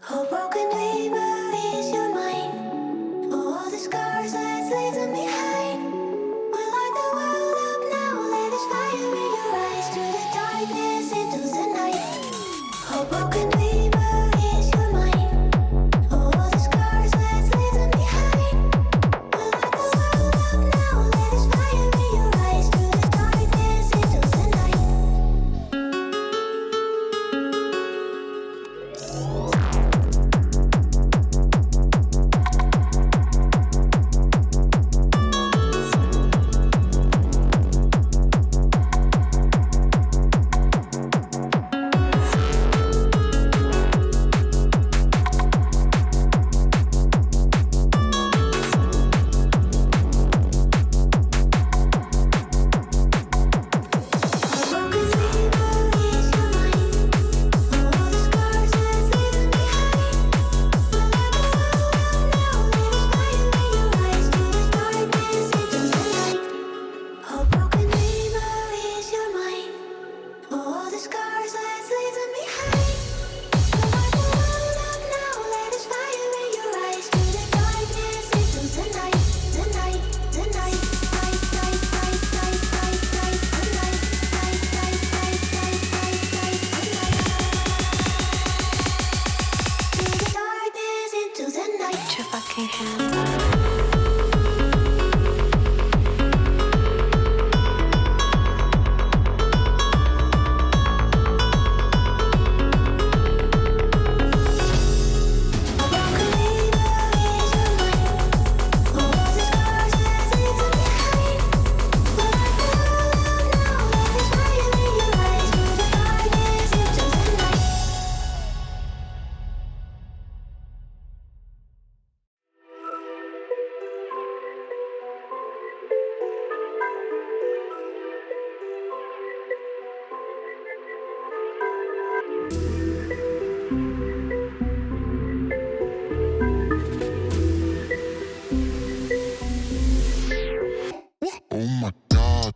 Oh, broken dreamer, is your mind? Oh, all the scars, let's leave them behind. We light the world up now, let us fire in your eyes. Through the darkness into the night. Oh, broken dreamer, is your mind? Oh, all the scars, let's leave them behind. We light the world up now, let us fire in your eyes. Through the darkness into the night. Oh my God.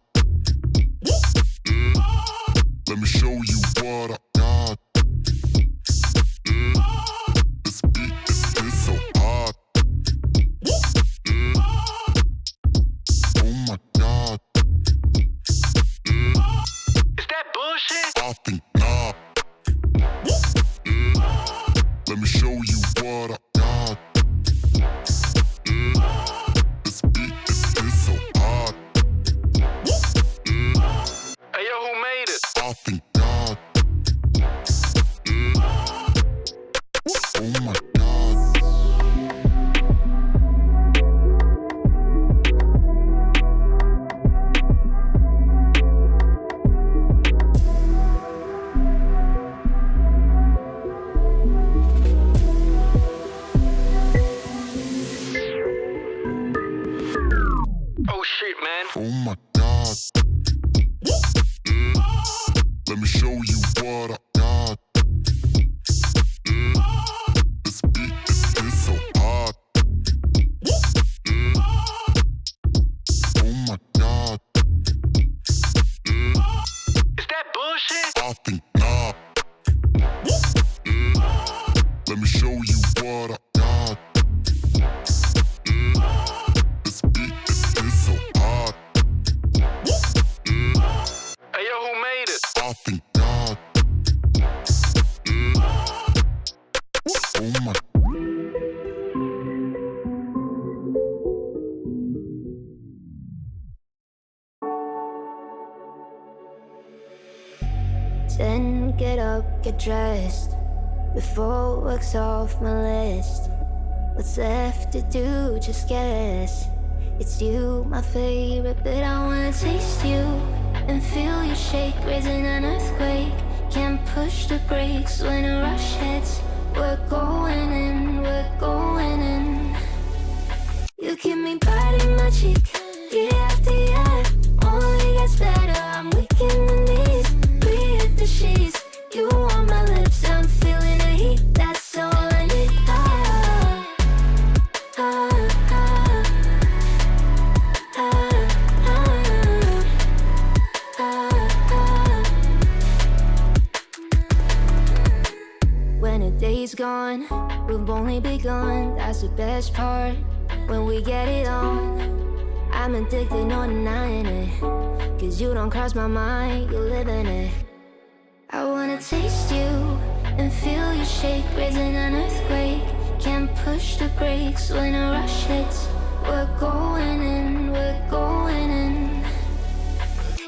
Let me show you what I got. This beat is so hot. Oh my God. Is that bullshit? I think not. Let me show you what I got. This beat is so hot. Hey yo, who made it? I think God. Oh my God. Oh shit, man. Oh my God. Let me show you what I got. This beat is so hot. Oh my God. Is that bullshit? I think not. Let me show you what I got. This beat is so hot. Hey yo, who made it? I think God. Oh my. Then get up, get dressed. Before work's off my list. What's left to do, just guess. It's you, my favorite, but I wanna taste you and feel you shake, raising an earthquake. Can't push the brakes when a rush hits. We're going in, we're going in. You keep me biting my cheek, year after year. Only gets better, I'm weak in the knees. We hit the sheets, you on my lips, I'm feeling the heat. That's all I need. day's gone, we've only begun. That's the best part, when we get it on. I'm addicted, no denying it, 'cause you don't cross my mind, you live in it. I wanna taste you and feel you shake, raising an earthquake. Can't push the brakes when a rush hits. We're going in, we're going in.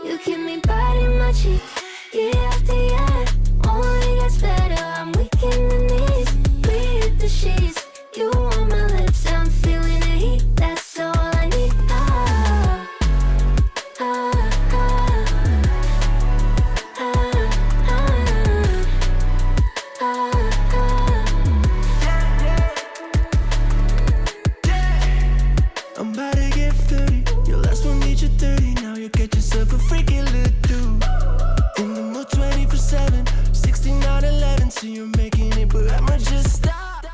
You keep me biting my cheek, year after year. Only gets better, I'm weak in the knees. We hit the sheets, you on my lips, I'm feeling the heat. That's all I need. Ah, ah, ah, ah, ah, ah, ah. I'm about to get 30. Your last one made you 30. Now you get yourself a freaking little dude. In the mood 24/7, 6911. So you're making it, but I'ma just stop.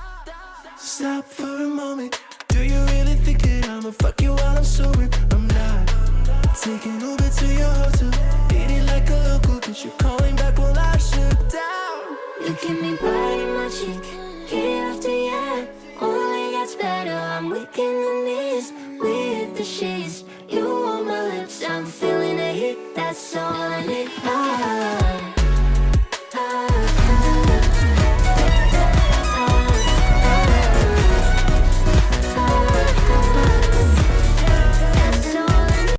Stop for a moment. Do you really think that I'ma fuck you while I'm sober? I'm not. Taking Uber to your hotel. Eat it like a local, 'cause you're calling back while I shut down. You keep me biting my cheek, year after year. Only gets better, I'm weak in the knees. We hit the sheets, you on my lips, I'm feeling the heat. That's all I need.